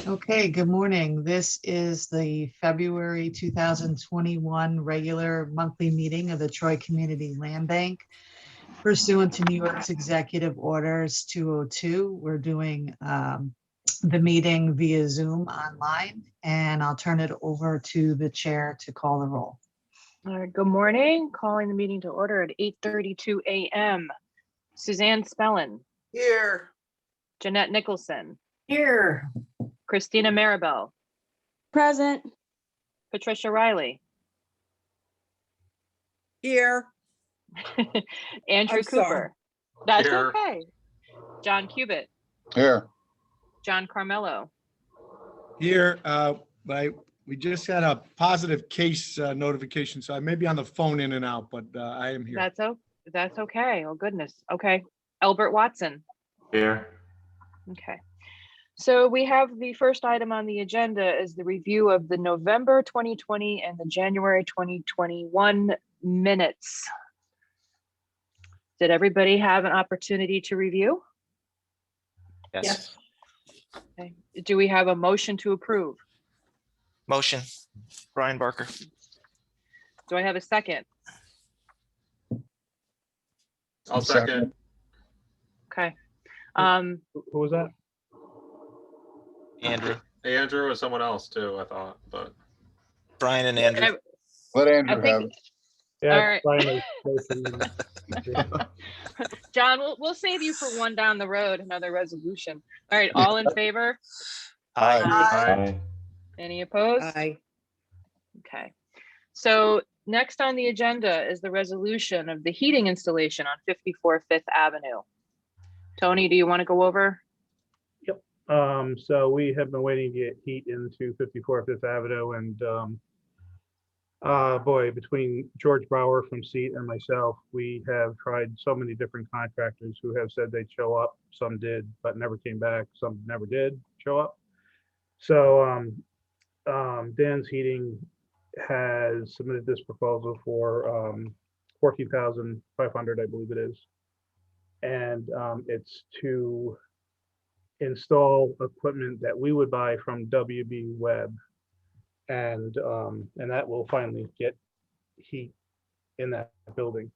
Okay, good morning. This is the February 2021 regular monthly meeting of the Troy Community Land Bank. Pursuant to New York's Executive Orders 202, we're doing the meeting via Zoom online, and I'll turn it over to the chair to call the roll. All right, good morning. Calling the meeting to order at 8:32 a.m. Suzanne Spellin. Here. Jeanette Nicholson. Here. Christina Maribel. Present. Patricia Riley. Here. Andrew I'm sorry. Cooper. That's Here. okay. John Cubitt. Here. John Carmelo. Here, we just got a positive case notification, so I may be on the phone in and out, but I am here. That's okay. Oh goodness. Okay. Albert Watson. Here. Okay. So we have the first item on the agenda is the review of the November 2020 and the January 2021 minutes. Did everybody have an opportunity to review? Yes. Okay. Do we have a motion to approve? Motion, Brian Barker. Do I have a second? I'll second. Okay. Who was that? Andrew, Andrew or someone else too, I thought, but Brian and Andrew. Let I Andrew have think, it. Yeah, All right. Brian was- John, we'll save you for one down the road, another resolution. All right, all in favor? Aye. Aye. Any opposed? Aye. Okay. So next on the agenda is the resolution of the heating installation on 54 Fifth Avenue. Tony, do you want to go over? So we have been waiting to get heat into 54 Fifth Avenue, and boy, between George Brower from SEAT and myself, we have tried so many different contractors who have said they'd show up. Some did, but never came back. Some never did show up. So Dan's Heating has submitted this proposal for $14,500, I believe it is. And it's to install equipment that we would buy from WB Webb, and that will finally get heat in that building.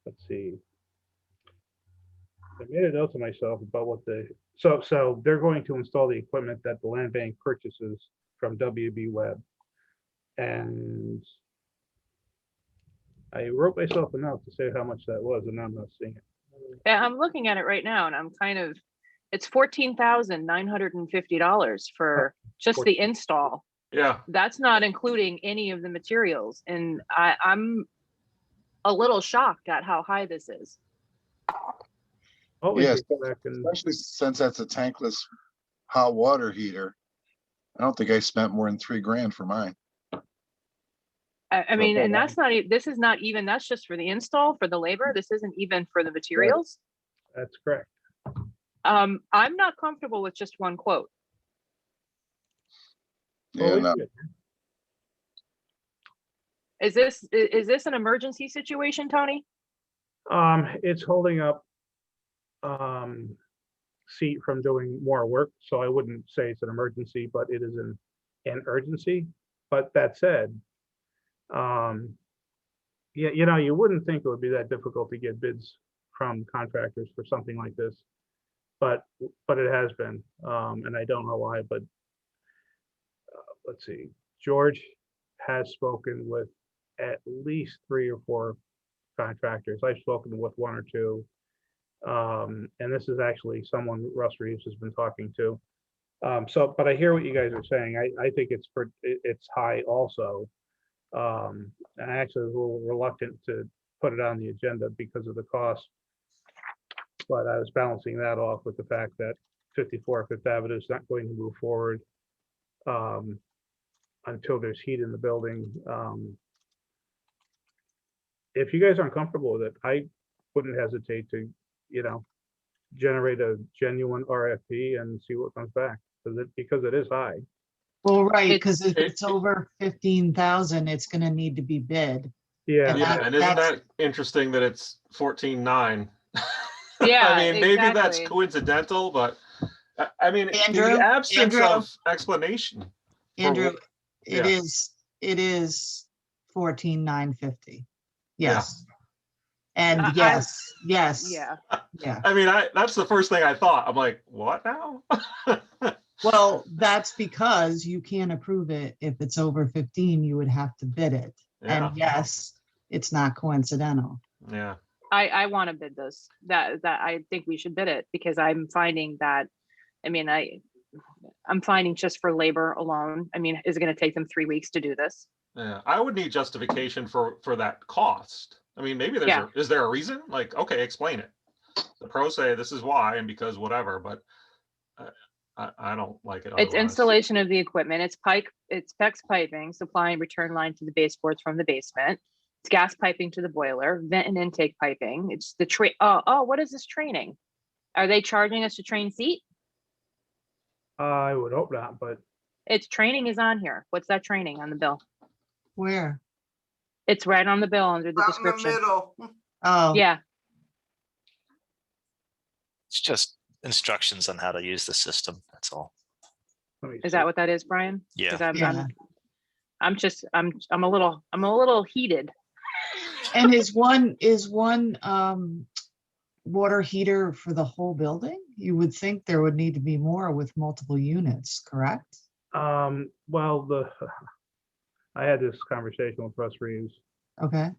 Let's see. I made a note to myself about what so they're going to install the equipment that the land bank purchases from WB Webb, and I wrote myself a note to say how much that was, and I'm not seeing it. Yeah, I'm looking at it right now and I'm it's $14,950 for just the install. yeah, That's not including any of the materials. And I'm a little shocked at how high this is. Oh, we Yes, can go back and- especially since that's a tankless hot water heater. I don't think I spent more than $3,000 for mine. I mean, and that's not, this is not even, that's just for the install, for the labor. This isn't even for the materials. That's correct. I'm not comfortable with just one quote. Yeah, no. Is this an emergency situation, Tony? It's holding up SEAT from doing more work, so I wouldn't say it's an emergency, but it is an urgency. But that said, yeah, you wouldn't think it would be that difficult to get bids from contractors for something like this, but it has been, and I don't know why, but let's see, George has spoken with at least 3 or 4 contractors. I've spoken with 1 or 2, and this is actually someone Russ Reeves has been talking to. But I hear what you guys are saying. I think it's high also. And I actually was a little reluctant to put it on the agenda because of the cost. But I was balancing that off with the fact that 54 Fifth Avenue is not going to move forward until there's heat in the building. If you guys aren't comfortable with it, I wouldn't hesitate to, generate a genuine RFP and see what comes back, because it is high. Well, right, because if it- it's over 15,000, it's gonna need to be bid. Yeah, And yeah, that- and isn't that's- that interesting that it's 14.9? Yeah, I mean, maybe that's exactly. coincidental, but I mean, in Andrew, the absence Andrew. of explanation. for Andrew, wh- it yeah. is 14,950. Yeah. Yes. And I- yes, Yeah, yeah. I mean, that's the first thing I thought. I'm like, what now? Well, that's because you can't approve it. If it's over 15, you would have to bid it. Yeah, And yes, it's not coincidental. yeah. I want to bid this. That I think we should bid it because I'm finding that, I mean, I'm finding just for labor alone, I mean, is it going to take them 3 weeks to do this? Yeah, I would need justification for that cost. I mean, maybe Yeah. is there a reason? Like, okay, explain it. The pros say this is why and because whatever, but I don't like it. It's otherwise. installation of the equipment. It's PEX piping, supply and return line to the baseboards from the basement. It's gas piping to the boiler, vent and intake piping. It's the what is this training? Are they charging us to train seat? I would hope not, but It's training is on here. What's that training on the bill? Where? It's right on the bill under the Out in the description. middle. Oh, Yeah, It's just instructions on how to use the system. That's all. let me is see. that what that is, Brian? Yeah. 'Cause Yeah. I'm a little heated. and is one water heater for the whole building? You would think there would need to be more with multiple units, correct? Well, I had this conversation with Russ Reeves. Okay,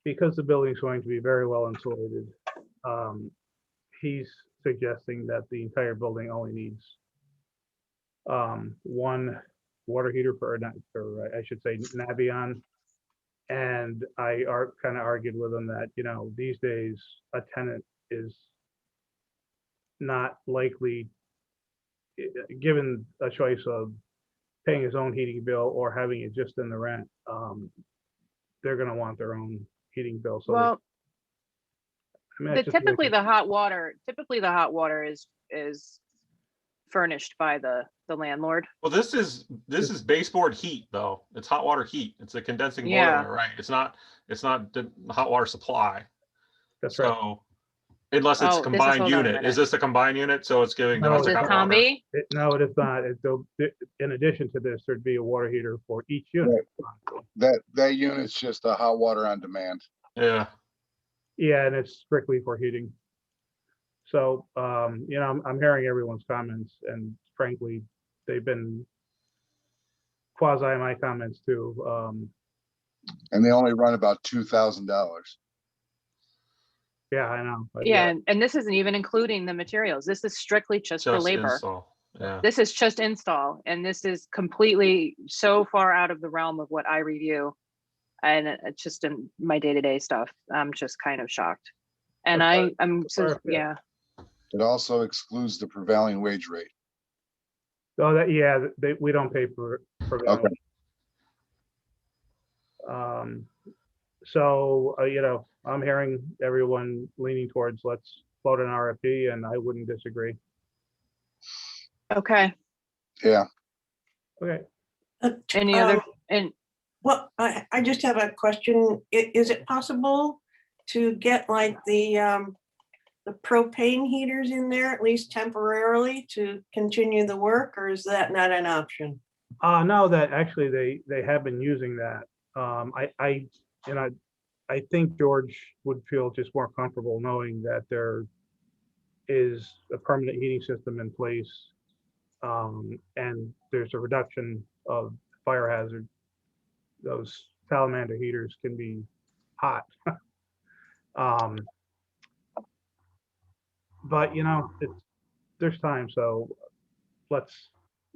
Because the building's going to be very well insulated, he's suggesting that the entire building only needs one water heater I should say Navion. And I kind of argued with him that, these days a tenant is not likely, given a choice of paying his own heating bill or having it just in the rent, they're gonna want their own heating bill. So Well, I mean, that's just typically the hot water is furnished by the landlord. Well, this is baseboard heat though. It's hot water heat. It's a condensing Yeah. boiler, right? It's not the hot water supply. That's right. So unless it's Oh, this is- combined hold on a unit, minute. is this a combined unit? So it's giving No, Is domestic it hot Tom water? B? No, it is not. In addition to this, there'd be a water heater for each unit. That unit's just a hot water on demand. Yeah. Yeah, and it's strictly for heating. So, I'm hearing everyone's comments, and frankly, they've been quasi my comments too. And they only run about $2,000. Yeah, I know. but Yeah, and this isn't even including the materials. This is strictly just for Just labor. install. Yeah. This is just install, and this is completely so far out of the realm of what I review. And it's just in my day-to-day stuff. I'm just kind of shocked. And That's I'm so, perfect. yeah, It also excludes the prevailing wage rate. Oh, we don't pay for Okay. that. So, I'm hearing everyone leaning towards let's float an RFP, and I wouldn't disagree. okay. Yeah, Okay. Any other, and Well, I just have a question. Is it possible to get like the propane heaters in there at least temporarily to continue the work, or is that not an option? No, that actually they have been using that. I think George would feel just more comfortable knowing that there is a permanent heating system in place. And there's a reduction of fire hazard. Those salamander heaters can be hot. But there's time, so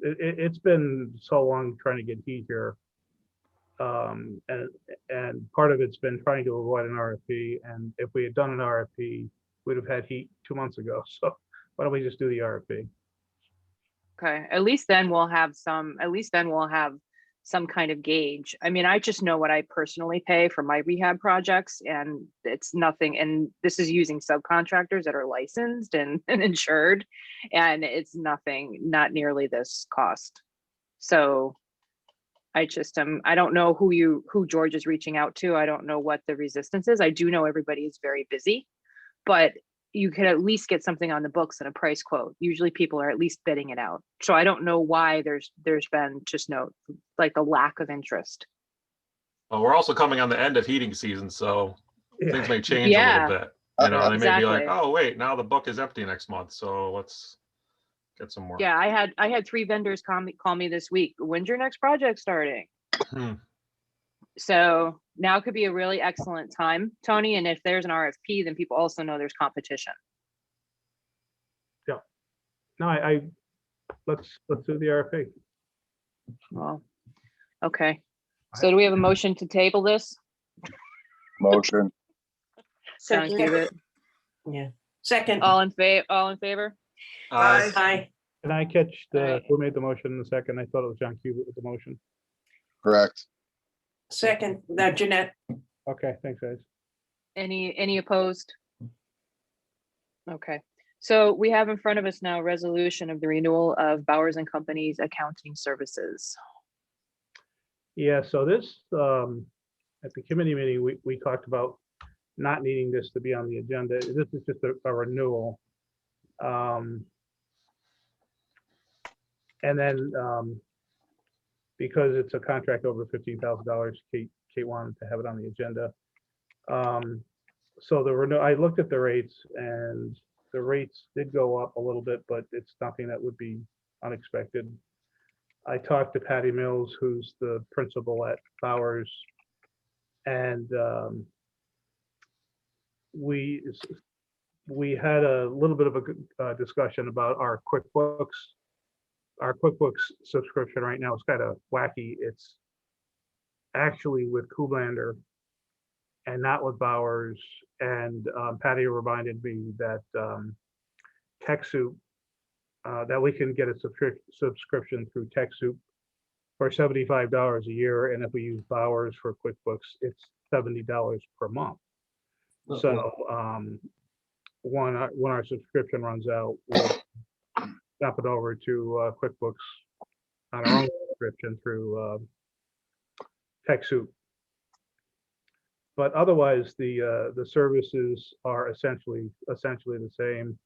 it's been so long trying to get heat here. And part of it's been trying to avoid an RFP, and if we had done an RFP, we'd have had heat 2 months ago. So why don't we just do the RFP? okay, at least then we'll have some kind of gauge. I mean, I just know what I personally pay for my rehab projects, and it's nothing. And this is using subcontractors that are licensed and insured, and it's nothing, not nearly this cost. So I just I don't know who George is reaching out to. I don't know what the resistance is. I do know everybody is very busy. but you could at least get something on the books at a price quote. Usually people are at least bidding it out. So I don't know why there's been just no, like a lack of interest. Well, we're also coming on the end of heating season, so things may change a Yeah. little bit. You know, they may be like, Exactly. oh, wait, now the book is empty next month, so let's get some more. Yeah, I had 3 vendors call me this week. When's your next project starting? Hmm. So now could be a really excellent time, Tony. And if there's an RFP, then people also know there's competition. No, let's do the RFP. Well, okay. So do we have a motion to table this? Motion. John Second. Cubit. Yeah. Second. All in favor? Aye. Can I catch Alright. who made the motion in a second? I thought it was John Cubitt with the motion. Correct. Second, Jeanette. Okay, thanks, guys. Any opposed? Okay. So we have in front of us now a resolution of the renewal of Bowers and Company's accounting services. Yeah, so this, at the committee meeting, we talked about not needing this to be on the agenda. This is just a renewal. And then, because it's a contract over $15,000, Kate wanted to have it on the agenda. So I looked at the rates, and the rates did go up a little bit, but it's nothing that would be unexpected. I talked to Patty Mills, who's the principal at Bowers, and we had a little bit of a discussion about our QuickBooks. Our QuickBooks subscription right now is kind of wacky. It's actually with Kuhlander and not with Bowers. And Patty reminded me that TechSoup, that we can get a subscription through TechSoup for $75 a year. And if we use Bowers for QuickBooks, it's $70 per month. So when our subscription runs out, we'll jump it over to QuickBooks on our own subscription through TechSoup. But otherwise, the services are essentially the same.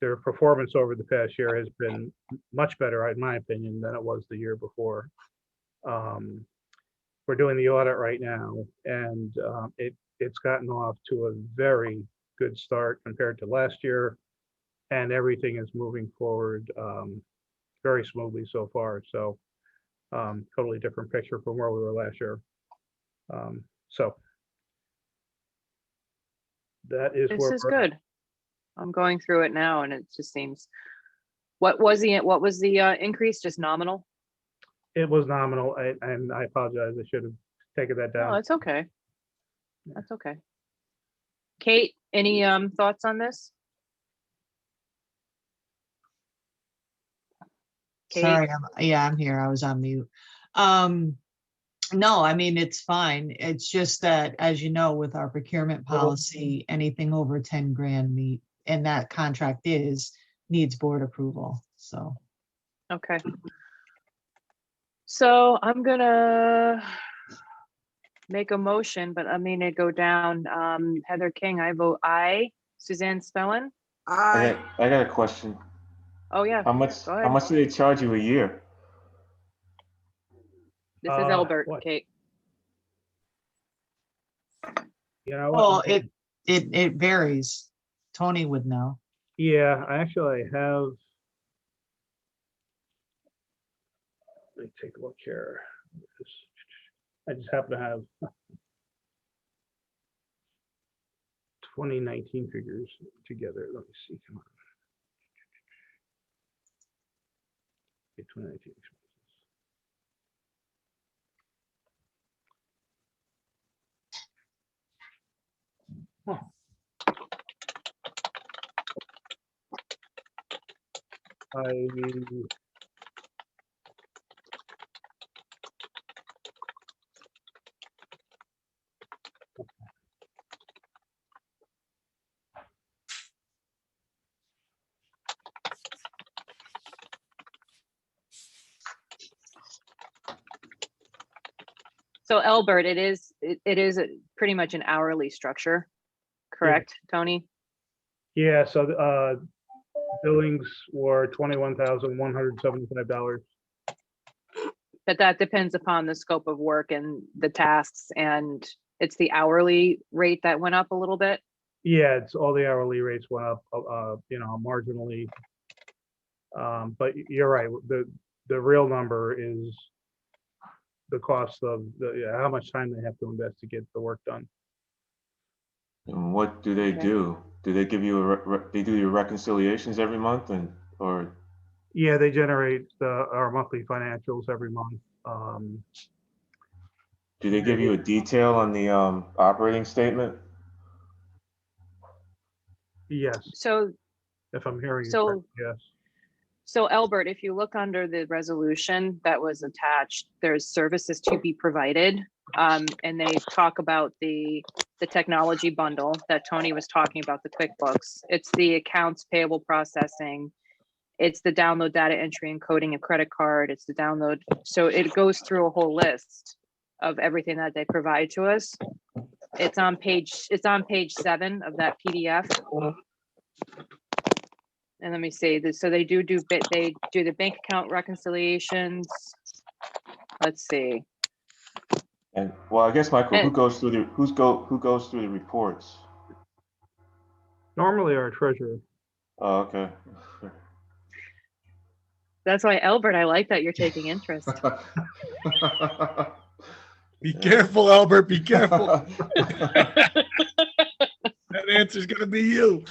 Their performance over the past year has been much better, in my opinion, than it was the year before. We're doing the audit right now, and it's gotten off to a very good start compared to last year, and everything is moving forward very smoothly so far. So totally different picture from where we were last year. So that is This where is we're at. good. I'm going through it now and it just seems, what was the increase? Just nominal? It was nominal, and I apologize. I should have taken that No, down. it's okay. That's okay. Kate, any thoughts on this? Kate? Sorry, I'm here. I was on mute. No, I mean, it's fine. It's just that, as you know, with our procurement policy, anything over 10 grand and that contract needs board approval, so. Okay. So I'm gonna make a motion, but I'm gonna go down. Heather King, I vote aye. Suzanne Spellin? Aye. I got a question. Oh, yeah. How much Go how ahead. much do they charge you a year? This is Albert, what? Kate. You know Well, what? it varies. Tony would know. Yeah, I actually have. Let me take a look here. I just happen to have 2019 figures together. Let me see. Come on. Okay, 2019 expenses. Huh. So Albert, it is pretty much an hourly structure, correct, Tony? Yeah, so billings were $21,175. But that depends upon the scope of work and the tasks, and it's the hourly rate that went up a little bit. Yeah, it's all the hourly rates went up, marginally. But you're right, the real number is the cost of how much time they have to invest to get the work done. And what do they Okay. do? Do they give you they do your reconciliations every month or? Yeah, they generate our monthly financials every month. Do they give you a detail on the operating statement? Yes, So, if I'm hearing you so, correct, yes. so Albert, if you look under the resolution that was attached, there's services to be provided. And they talk about the technology bundle that Tony was talking about, the QuickBooks. It's the accounts payable processing. It's the download data entry and coding a credit card. It's the download. So it goes through a whole list of everything that they provide to us. It's on page 7 of that PDF. And let me see this. So they do the bank account reconciliations. Let's see. And well, I guess Michael, who And- goes through the who goes through the reports? Normally our treasurer. Oh, okay. That's why, Albert, I like that you're taking interest. Be careful, Albert, be careful. That answer's gonna be you.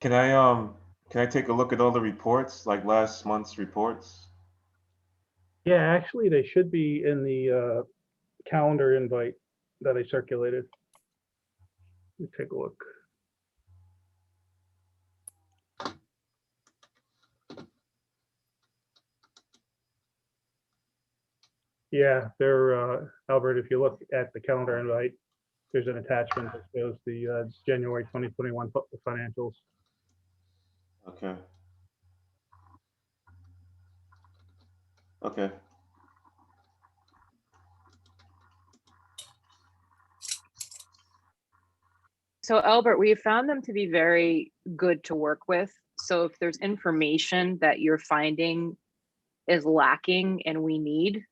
Can I take a look at all the reports, like last month's reports? Yeah, actually, they should be in the calendar invite that I circulated. Let me take a look. Yeah, they're Albert, if you look at the calendar invite, there's an attachment that shows the January 2021 financials. Okay. Okay. So Albert, we found them to be very good to work with. So if there's information that you're finding is lacking and we need,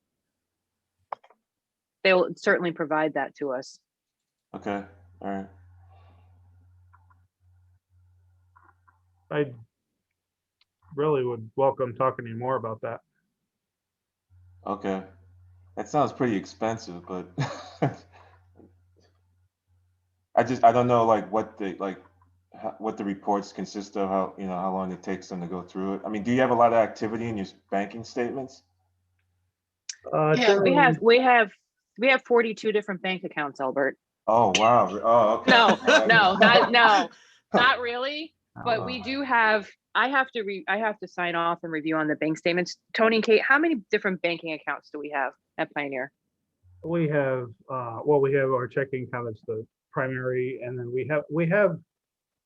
they'll certainly provide that to us. Okay. All right. I really would welcome talking to you more about that. Okay. That sounds pretty expensive, but I don't know like what what the reports consist of, how how long it takes them to go through it. I mean, do you have a lot of activity in your banking statements? Yeah, We have 42 different bank accounts, Albert. Oh wow. Oh okay. No, All right. not really. But we do have, I have to sign off and review on the bank statements. Tony and Kate, how many different banking accounts do we have at Pioneer? We have we have our checking account as the primary, and then we have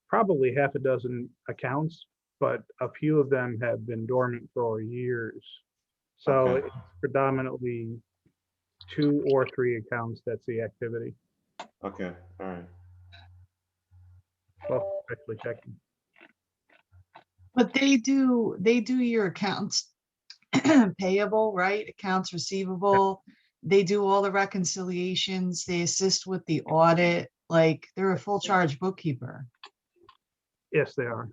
probably half a dozen accounts, but a few of them have been dormant for years. So Okay. it's predominantly 2 or 3 accounts that's the activity. Okay. All right. Well, actually checking. but they do your accounts payable, right? Accounts receivable. They do all the reconciliations. They assist with the audit. Like they're a full charge bookkeeper. Yes, they are.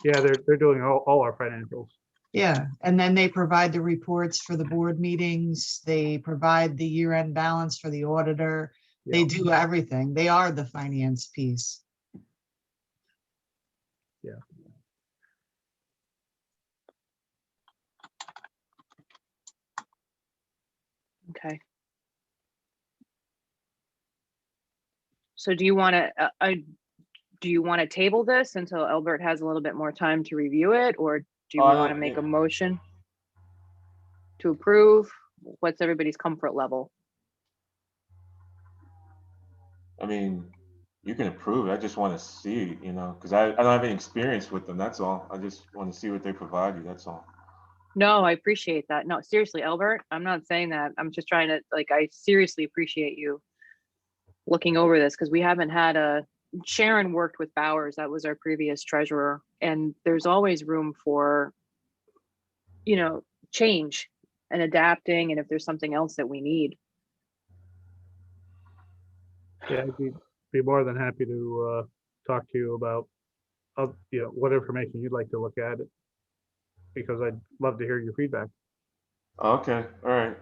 Yeah, they're doing all our financials. Yeah, and then they provide the reports for the board meetings. They provide the year-end balance for the auditor. They Yeah. do everything. They are the finance piece. Yeah. Okay. So do you want to table this until Albert has a little bit more time to review it, or do you want to make a motion to approve? What's everybody's comfort level? I mean, you can approve it. I just want to see, because I don't have any experience with them. That's all. I just want to see what they provide you. That's all. No, I appreciate that. No, seriously, Albert, I'm not saying that. I'm just trying to, I seriously appreciate you looking over this, because we haven't had Sharon worked with Bowers, that was our previous treasurer, and there's always room for, change and adapting, and if there's something else that we need. Yeah, I'd be more than happy to talk to you about, what information you'd like to look at, because I'd love to hear your feedback. Okay, all right.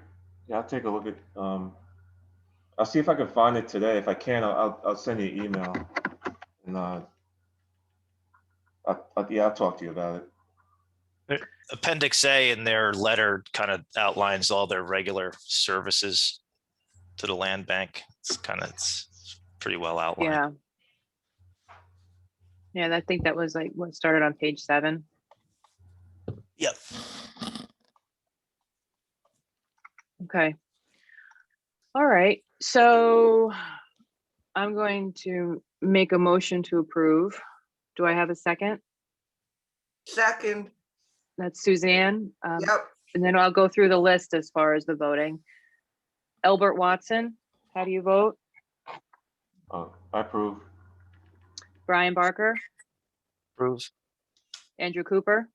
Yeah, I'll take a look at, I'll see if I can find it today. If I can, I'll send you an email. And, I'll talk to you about it. Appendix A in their letter kind of outlines all their regular services to the land bank. It's pretty well outlined. Yeah, I think that was like what started on page 7. Yep. Okay. All right. So I'm going to make a motion to approve. Do I have a second? Second, That's Suzanne. yep, And then I'll go through the list as far as the voting. Albert Watson, how do you vote? I approve. Brian Barker, Approve. Andrew Cooper,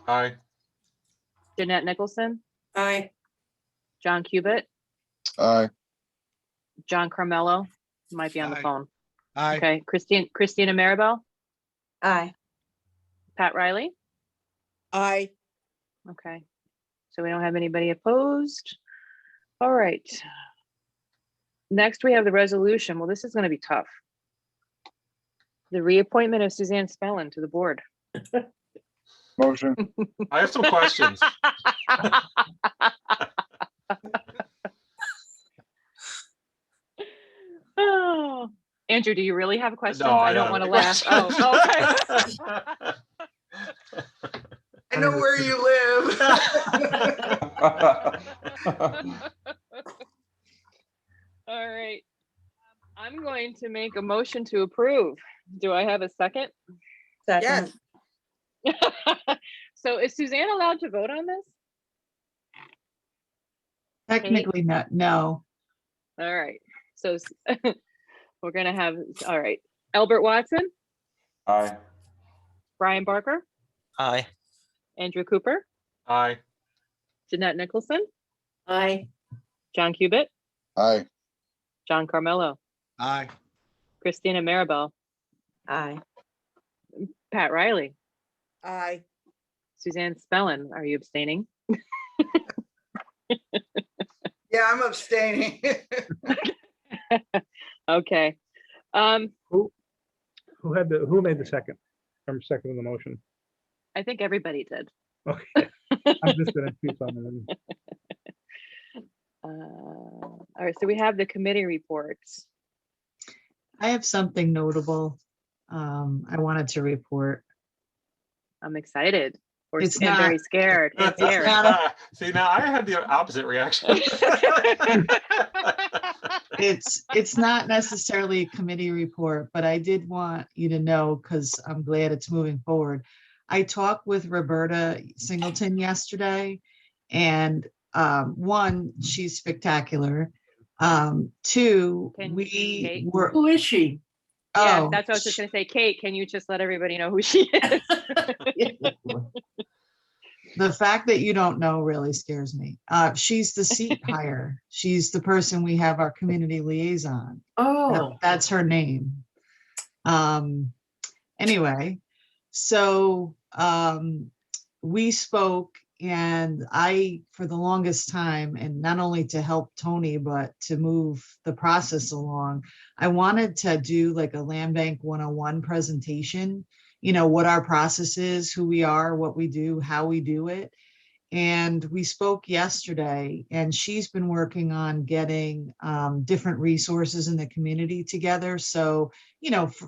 Aye. Jeanette Nicholson, Aye. John Cubitt, Aye. John Carmelo, might be on the Aye. phone. Aye. Okay, Christina Maribel, aye. Pat Riley. Aye. Okay, so we don't have anybody opposed. All right. Next, we have the resolution. Well, this is going to be tough. The reappointment of Suzanne Spellin to the board. Motion. I have some questions. Oh, Andrew, do you really have a question? No, I don't want to laugh. Oh, okay. I know where you live. All right. I'm going to make a motion to approve. Do I have a second? Yes, So is Suzanne allowed to vote on this? Technically, no. All right. So we're going to have, all right. Albert Watson, Aye. Brian Barker, Aye. Andrew Cooper, Aye. Jeanette Nicholson, Aye. John Cubitt, Aye. John Carmelo, Aye. Christina Maribel, aye. Pat Riley, Aye. Suzanne Spellin. Are you abstaining? Yeah, I'm abstaining. Okay. Who made the second? I'm second in the motion. I think everybody did. Okay, I'm just gonna choose someone. All right, so we have the committee reports. I have something notable I wanted to report. I'm excited. Or It's and very scared. And scared. not See, now I had the opposite reaction. It's not necessarily a committee report, but I did want you to know, because I'm glad it's moving forward. I talked with Roberta Singleton yesterday, and one, she's spectacular. Two, Can we Kate- were, Who is she? Yeah, oh, that's what I was just gonna say. Kate, can you just let everybody know who she is? the fact that you don't know really scares me. She's the seat hire. She's the person we have our community liaison. Oh, That's her name. Anyway, so we spoke, and I, for the longest time, and not only to help Tony, but to move the process along, I wanted to do like a Land Bank 101 presentation, what our process is, who we are, what we do, how we do it. And we spoke yesterday, and she's been working on getting different resources in the community together. So,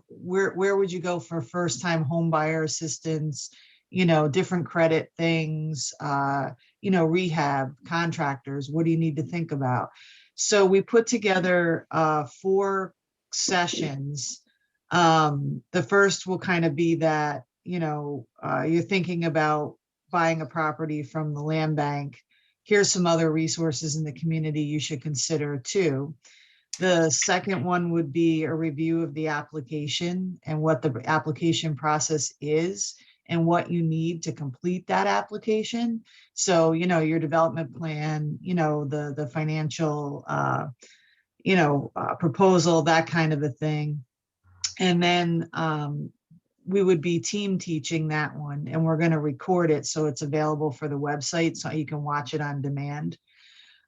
where would you go for first-time home buyer assistance, different credit things, rehab, contractors, what do you need to think about? So we put together 4 sessions. The first will kind of be that, you're thinking about buying a property from the land bank. Here's some other resources in the community you should consider too. The second one would be a review of the application and what the application process is and what you need to complete that application. So, your development plan, the financial, proposal, that kind of a thing. And then we would be team teaching that one, and we're going to record it so it's available for the website so you can watch it on demand.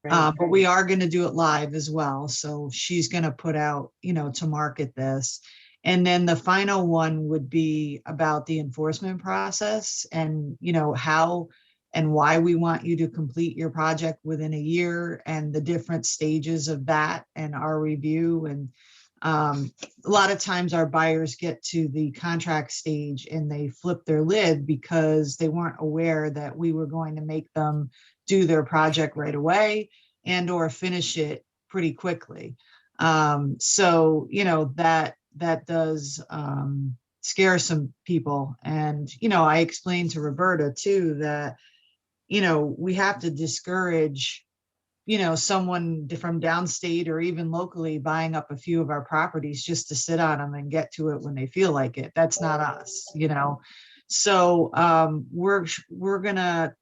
But we are going to do it live as well. So she's going to put out, to market this. And then the final one would be about the enforcement process and, how and why we want you to complete your project within a year and the different stages of that and our review. And a lot of times our buyers get to the contract stage and they flip their lid because they weren't aware that we were going to make them do their project right away and or finish it pretty quickly. So, that does scare some people. And, I explained to Roberta too, that, we have to discourage, someone from downstate or even locally buying up a few of our properties just to sit on them and get to it when they feel like it. That's not us, So we're gonna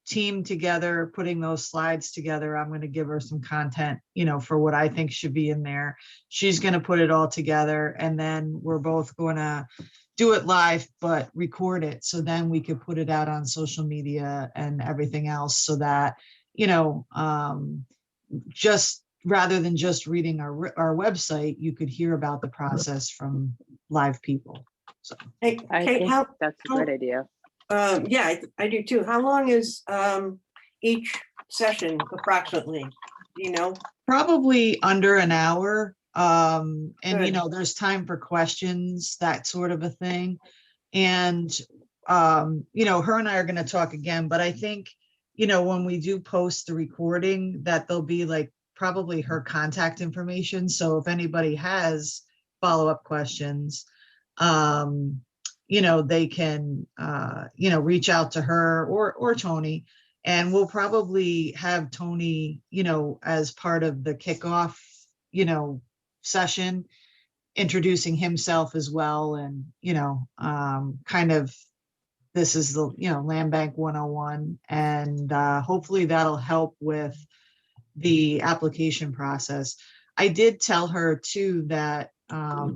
team together, putting those slides together. I'm going to give her some content, for what I think should be in there. She's going to put it all together, and then we're both going to do it live, but record it. So then we could put it out on social media and everything else so that, just rather than just reading our website, you could hear about the process from live people. So Hey, I Kate, think how, that's a great idea. yeah, I do too. How long is each session approximately? Do you know? probably under an hour. And Good. there's time for questions, that sort of a thing. And her and I are going to talk again, but I think, when we do post the recording, that there'll be like probably her contact information. So if anybody has follow-up questions, they can, reach out to her or Tony. And we'll probably have Tony, as part of the kickoff, session, introducing himself as well. And, kind of, this is the, Land Bank 101. And hopefully that'll help with the application process. I did tell her too that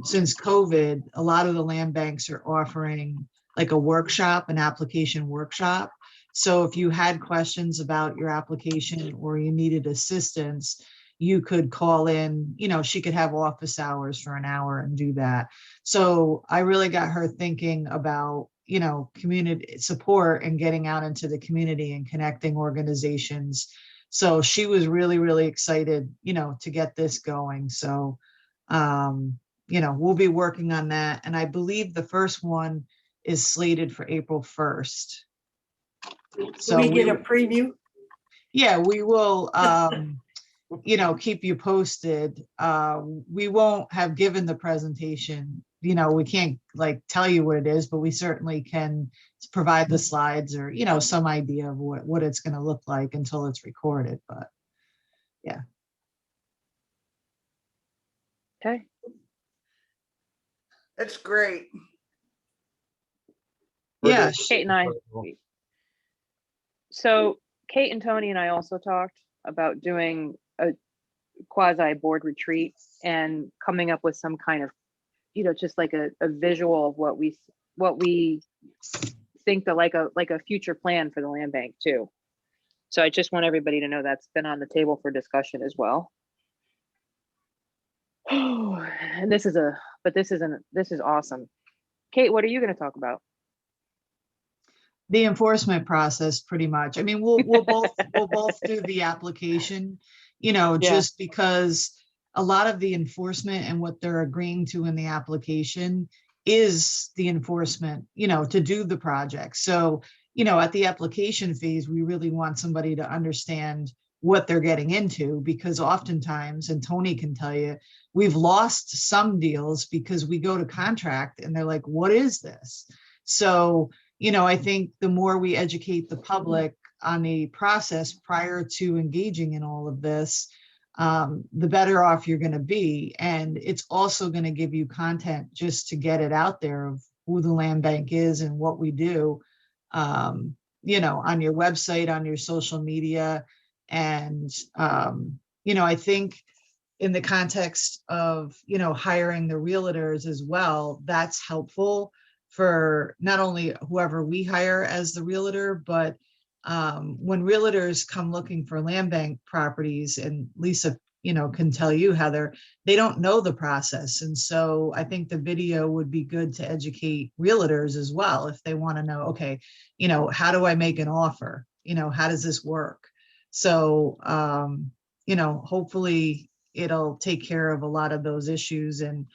since COVID, a lot of the land banks are offering like a workshop, an application workshop. So if you had questions about your application or you needed assistance, you could call in, she could have office hours for an hour and do that. So I really got her thinking about, community support and getting out into the community and connecting organizations. So she was really, really excited, to get this going. So, we'll be working on that. And I believe the first one is slated for April 1st. So we get a preview? Yeah, we will, keep you posted. We won't have given the presentation, we can't like tell you what it is, but we certainly can provide the slides or, some idea of what it's going to look like until it's recorded, but yeah. Okay. That's great. Yeah. Kate and I. So Kate and Tony and I also talked about doing a quasi board retreat and coming up with some kind of, just like a visual of what we think that like a future plan for the land bank too. So I just want everybody to know that's been on the table for discussion as well. And this is awesome. Kate, what are you going to talk about? The enforcement process, pretty much. I mean, we'll both do the application, just because a lot of the enforcement and what they're agreeing to in the application is the enforcement, to do the project. So, at the application phase, we really want somebody to understand what they're getting into, because oftentimes, and Tony can tell you, we've lost some deals because we go to contract and they're like, what is this? So, I think the more we educate the public on the process prior to engaging in all of this, the better off you're going to be. And it's also going to give you content just to get it out there of who the land bank is and what we do, you know, on your website, on your social media. And, you know, I think in the context of, you know, hiring the realtors as well, that's helpful for not only whoever we hire as the realtor, but when realtors come looking for land bank properties, and Lisa, you know, can tell you, Heather, they don't know the process. And so I think the video would be good to educate realtors as well, if they want to know, okay, you know, how do I make an offer? You know, how does this work? So, you know, hopefully it'll take care of a lot of those issues. And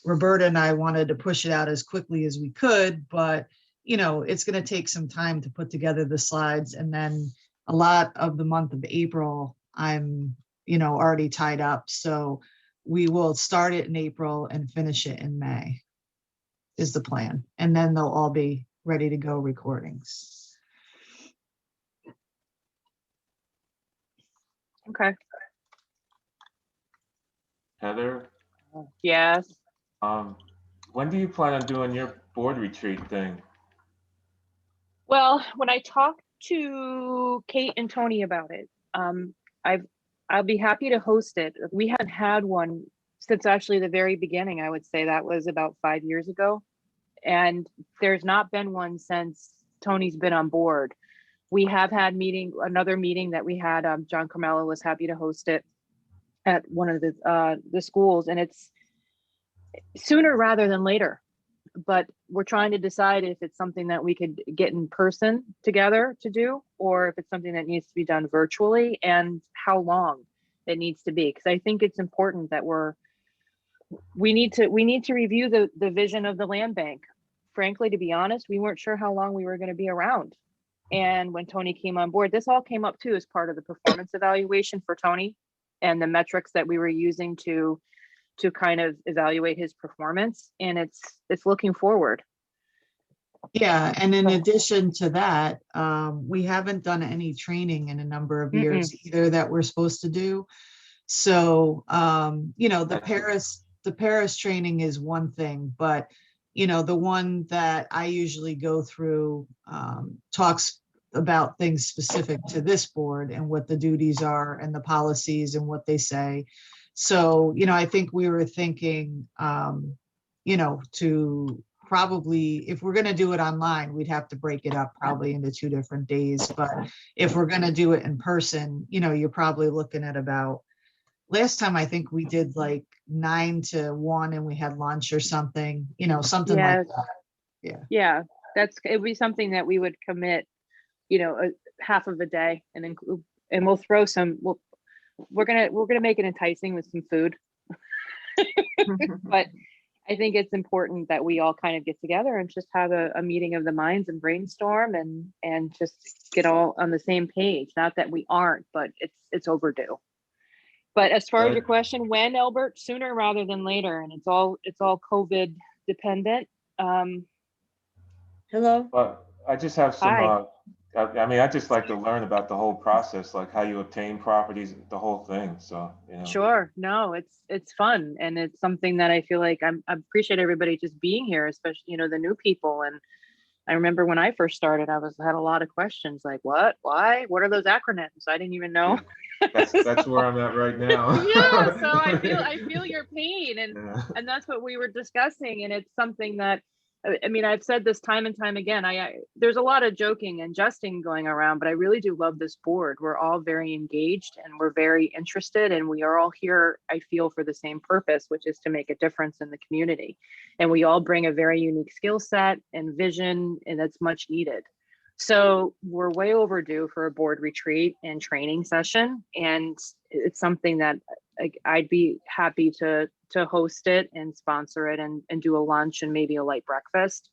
Roberta and I wanted to push it out as quickly as we could, but you know, it's going to take some time to put together the slides. And then a lot of the month of April, I'm, you know, already tied up. So we will start it in April and finish it in May is the plan. And then they'll all be ready to go recordings. Okay. Heather, Yes. when do you plan on doing your board retreat thing? Well, when I talked to Kate and Tony about it, I'll be happy to host it. We hadn't had one since actually the very beginning. I would say that was about 5 years ago. And there's not been one since Tony's been on board. We have had another meeting that we had, John Carmelo was happy to host it at one of the schools, and it's sooner rather than later. But we're trying to decide if it's something that we could get in person together to do, or if it's something that needs to be done virtually, and how long it needs to be. Because I think it's important that we need to review the vision of the land bank. Frankly, to be honest, we weren't sure how long we were going to be around. And when Tony came on board, this all came up too as part of the performance evaluation for Tony and the metrics that we were using to kind of evaluate his performance. And it's looking forward. Yeah, and in addition to that, we haven't done any training in a number of years either that we're supposed to do. So, you know, the Paris training is one thing, but you know, the one that I usually go through talks about things specific to this board and what the duties are and the policies and what they say. So, you know, I think we were thinking, you know, to probably, if we're going to do it online, we'd have to break it up probably into 2 different days. But if we're going to do it in person, you know, you're probably looking at about, last time I think we did like 9 to 1 and we had lunch or something, you know, something like that. Yeah, it would be something that we would commit, you know, half of a day and include, and we'll throw some, we're gonna make it enticing with some food. But I think it's important that we all kind of get together and just have a meeting of the minds and brainstorm and just get all on the same page. Not that we aren't, but it's overdue. But as far as your question, when, Albert, sooner rather than later, and it's all COVID dependent. Hello? But I just have some, Hi. I mean, I just like to learn about the whole process, like how you obtain properties, the whole thing. So, you know. Sure. No, it's fun. And it's something that I feel like I appreciate everybody just being here, especially, you know, the new people. And I remember when I first started, had a lot of questions like, what, why, what are those acronyms? I didn't even know. That's where I'm at right now. Yeah. So I feel your pain, and that's what we were discussing. And it's something that, I mean, I've said this time and time again, there's a lot of joking and jesting going around, but I really do love this board. We're all very engaged and we're very interested, and we are all here, I feel, for the same purpose, which is to make a difference in the community. And we all bring a very unique skill set and vision, and that's much needed. So we're way overdue for a board retreat and training session. And it's something that I'd be happy to host it and sponsor it and do a lunch and maybe a light breakfast.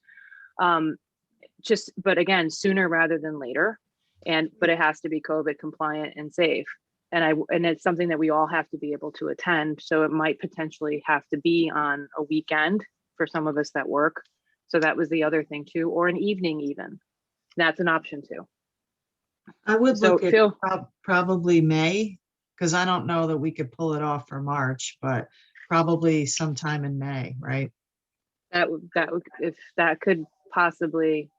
But again, sooner rather than later. But it has to be COVID compliant and safe. And it's something that we all have to be able to attend. So it might potentially have to be on a weekend for some of us that work. So that was the other thing too, or an evening even. That's an option too. I would look at probably May. Because I don't know that we could pull it off for March, but probably sometime in May, right? If that could possibly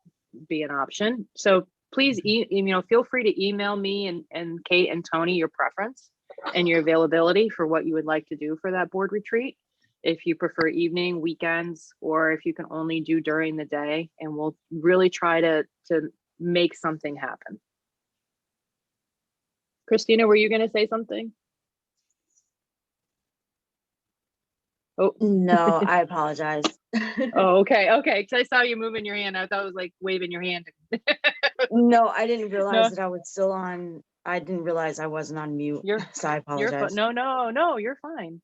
be an option. So please, feel free to email me and Kate and Tony your preference and your availability for what you would like to do for that board retreat. If you prefer evening, weekends, or if you can only do during the day, and we'll really try to make something happen. Christina, were you going to say something? Oh, No, I apologize. oh, okay. Because I saw you moving your hand. I thought it was like waving your hand. No, I didn't realize No. that I was still on. I didn't realize I wasn't on mute. So I apologize. No, you're fine.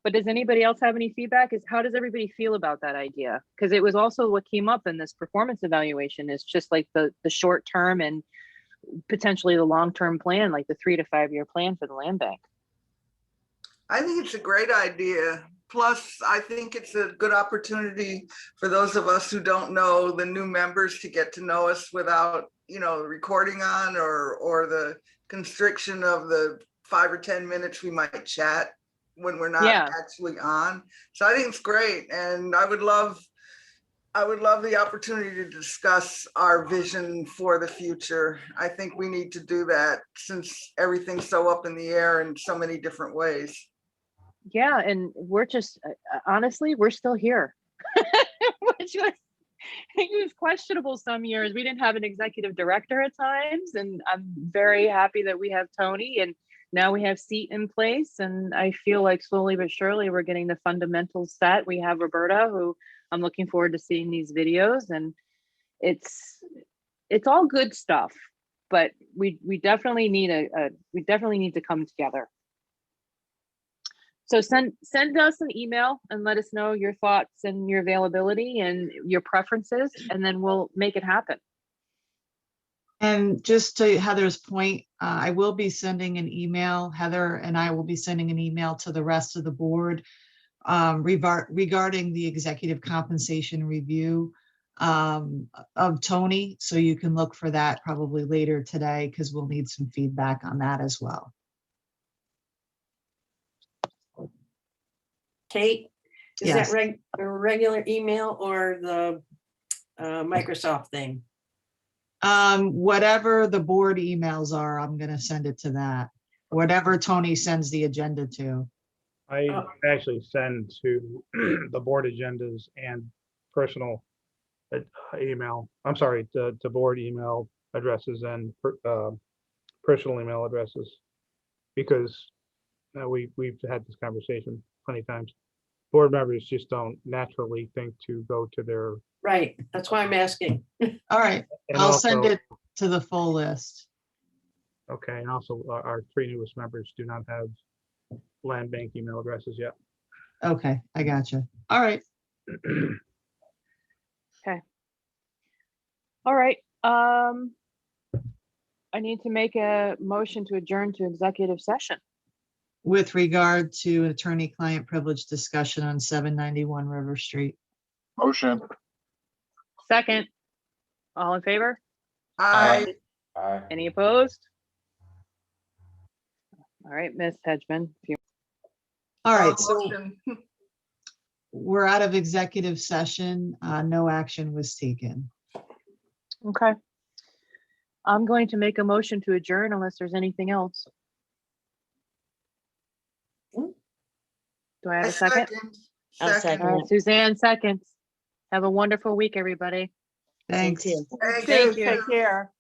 But does anybody else have any feedback? How does everybody feel about that idea? Because it was also what came up in this performance evaluation is just like the short term and potentially the long-term plan, like the 3 to 5 year plan for the land bank. I think it's a great idea. Plus, I think it's a good opportunity for those of us who don't know the new members to get to know us without, recording on or the constriction of the 5 or 10 minutes we might chat when we're not actually on. So I think it's great. And I would love the opportunity to discuss our vision for the future. I think we need to do that since everything's so up in the air in so many different ways. Yeah, and we're just, honestly, we're still here. Which was questionable some years. We didn't have an executive director at times, and I'm very happy that we have Tony, and now we have seat in place, and I feel like slowly but surely we're getting the fundamentals set. We have Roberta, who I'm looking forward to seeing these videos, and it's all good stuff, but we definitely need to come together. So send us an email and let us know your thoughts and your availability and your preferences, and then we'll make it happen. And just to Heather's point, I will be sending an email. Heather and I will be sending an email to the rest of the board regarding the executive compensation review of Tony. So you can look for that probably later today, because we'll need some feedback on that as well. Kate, is Yes. that a regular email or the Microsoft thing? Whatever the board emails are, I'm going to send it to that. Whatever Tony sends the agenda to. I actually send to the board agendas and personal email. I'm sorry, to board email addresses and personal email addresses, because we've had this conversation plenty of times. Board members just don't naturally think to go to their. Right, that's why I'm asking. All right, And I'll also- send it to the full list. Okay, and also our 3 newest members do not have land bank email addresses yet. Okay, I gotcha. All right. Okay. All right. I need to make a motion to adjourn to executive session. With regard to attorney-client privilege discussion on 791 River Street. Motion. Second. All in favor? Aye. Aye. Any opposed? All right, Ms. Hedgeman. All right, so Motion. we're out of executive session. No action was taken. Okay. I'm going to make a motion to adjourn unless there's anything else. Do I have a second? I'll second. All right, Suzanne seconds. Have a wonderful week, everybody. Thanks. too. Thank Thank you. you. Take care.